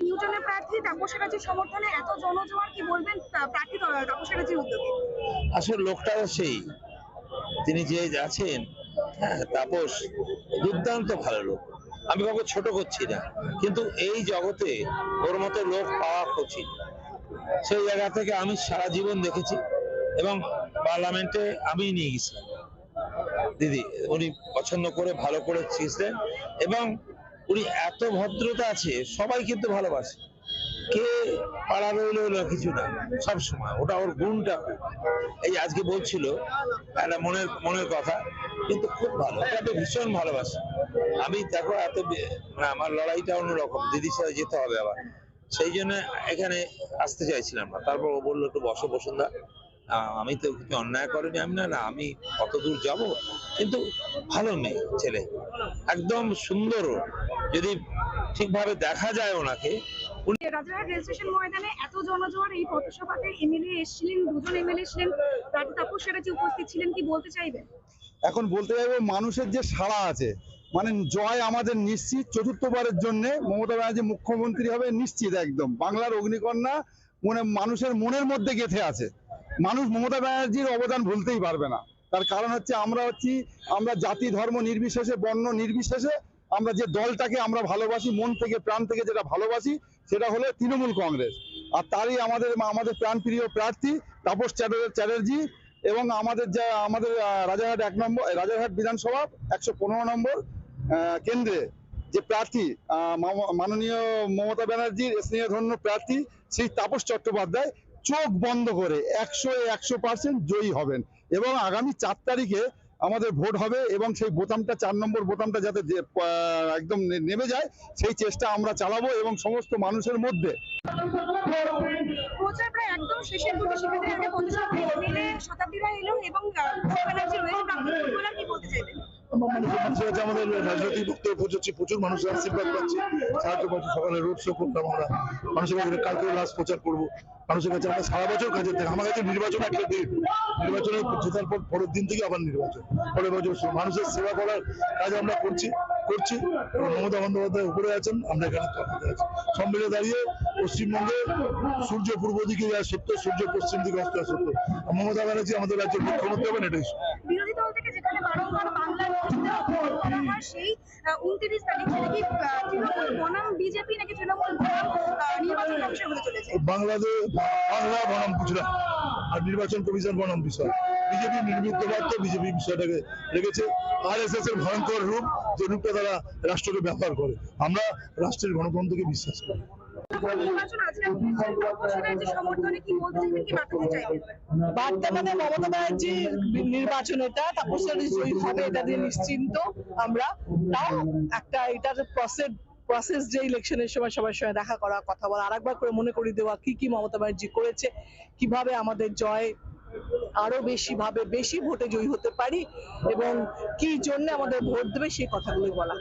নিউটনের প্রার্থী তাপস চ্যাটার্জির সমর্থনে এত জনজোয়ার, কি বলবেন প্রার্থী তাপস চ্যাটার্জির উদ্যোগে? আসলে লোকটা সেই তিনি যে আছেন, হ্যাঁ, তাপস দুর্দান্ত ভালো লোক। আমি কাউকে ছোট করছি না, কিন্তু এই জগতে ওর মতো লোক পাওয়া কঠিন। সেই জায়গা থেকে আমি সারা জীবন দেখেছি এবং পার্লামেন্টে আমি নিয়ে গেছিলাম। দিদি উনি পছন্দ করে ভালো করে ছিলেন এবং উনি এত ভদ্রতা আছে, সবাই কিন্তু ভালোবাসে। কে পাড়া রইলো কিছু না, সব সময় ওটা ওর গুণটা। এই আজকে বলছিল একটা মনের মনের কথা, কিন্তু খুব ভালো, তাকে ভীষণ ভালোবাসে। আমি দেখো মানে আমার লড়াইটা অন্যরকম, দিদির সাথে যেতে হবে আবার, সেই জন্য এখানে আসতে চাইছিলাম না। তারপর ও বললো একটু বসো বসুন্ধরা, আমি তো কিছু অন্যায় করিনি। আমি না আমি কত দূর যাব, কিন্তু ভালো মেয়ে ছেলে, একদম সুন্দর। যদি ঠিকভাবে দেখা যায় ওনাকে। রাজারহাট রেল স্টেশন ময়দানে এত জনজোয়ার, এই পথসভাতে এমএলএ এসেছিলেন, দুজন এমএলএ ছিলেন, প্রার্থী তাপস চ্যাটার্জি উপস্থিত ছিলেন, কি বলতে চাইবেন? এখন বলতে চাইবো মানুষের যে সাড়া আছে, মানে জয় আমাদের নিশ্চিত। চতুর্থবারের জন্য মমতা ব্যানার্জি মুখ্যমন্ত্রী হবে নিশ্চিত, একদম। বাংলার অগ্নিকন্যা মানুষের মনের মধ্যে গেঁথে আছে। মানুষ মমতা ব্যানার্জির অবদান ভুলতেই পারবে না। তার কারণ হচ্ছে আমরা জাতি ধর্ম নির্বিশেষে, বর্ণ নির্বিশেষে আমরা যে দলটাকে আমরা ভালোবাসি, মন থেকে প্রাণ থেকে যেটা ভালোবাসি, সেটা হলো তৃণমূল কংগ্রেস। আর তারই আমাদের প্রাণপ্রিয় প্রার্থী তাপস চ্যাটার্জি। এবং আমাদের রাজারহাট বিধানসভা 115 নম্বর কেন্দ্রে যে প্রার্থী, মাননীয় মমতা ব্যানার্জির স্নেহধন্য প্রার্থী শ্রী তাপস চট্টোপাধ্যায়, চোখ বন্ধ করে 100% জয়ী হবেন। এবং আগামী 4 তারিখে আমাদের ভোট হবে এবং সেই বোতামটা, 4 নম্বর বোতামটা যাতে একদম নেমে যায়, সেই চেষ্টা আমরা চালাবো এবং সমস্ত মানুষের মধ্যে। প্রচার প্রায় একদম শেষের দিকে, সেক্ষেত্রে আগে পথসভায় এমএলএ শতাব্দীরা এলো এবং ব্যানার্জি রয়েছে, কি বলতে চাইবেন? আমাদের রাজনৈতিক বক্তব্য পৌঁছচ্ছি, প্রচুর মানুষের আশীর্বাদ পাচ্ছি, সাহায্য পাচ্ছি। সকালে রোড শো করলাম আমরা মানুষের কাছে, কালকে লাস্ট প্রচার করবো মানুষের কাছে। আমরা সারা বছর কাজের থেকে, আমার কাছে নির্বাচন একটা দিন, নির্বাচনে জেতার পর পরের দিন থেকে আবার নির্বাচন, পরের বছর মানুষের সেবা করার কাজ আমরা করছি। মমতা বন্দ্যোপাধ্যায় উপরে আছেন, আমরা এখানে আছি। সব মিলে দাঁড়িয়ে পশ্চিমবঙ্গে সূর্য পূর্ব দিকে যায় সত্য, সূর্য পশ্চিম দিকে অস্ত সত্য। মমতা ব্যানার্জি আমাদের রাজ্যের মুখ্যমন্ত্রী হবেন, এটাই। বিরোধী দল থেকে যেখানে বারংবার বাংলার করা হয়, সেই 29 তারিখ থেকে কি তৃণমূল বনাম বিজেপি নাকি তৃণমূল বনাম নির্বাচন কমিশন হতে চলেছে? বাংলা বনাম গুজরাট আর নির্বাচন কমিশন বনাম বিষয়। বিজেপি নির্মিতবাদ, বিজেপি বিষয়টাকে রেখেছে। RSS এর ভয়ঙ্কর রূপ, যে রূপটা তারা রাষ্ট্রকে ব্যবহার করে। আমরা রাষ্ট্রের গণতন্ত্রকে বিশ্বাস করি। বার্তা মানে মমতা ব্যানার্জির নির্বাচন, এটা তাপস চ্যাটার্জি জয়ী হবে, এটা দিয়ে নিশ্চিন্ত আমরা। তাও একটা এটার প্রসেস যে ইলেকশনের সময় সবার সঙ্গে দেখা করা, কথা বলা, আরেকবার করে মনে করিয়ে দেওয়া কি মমতা ব্যানার্জি করেছে, কিভাবে আমাদের জয় আরো বেশি ভোটে জয়ী হতে পারি এবং কি জন্য আমাদের ভোট দেবে, সেই কথাগুলোই বলা।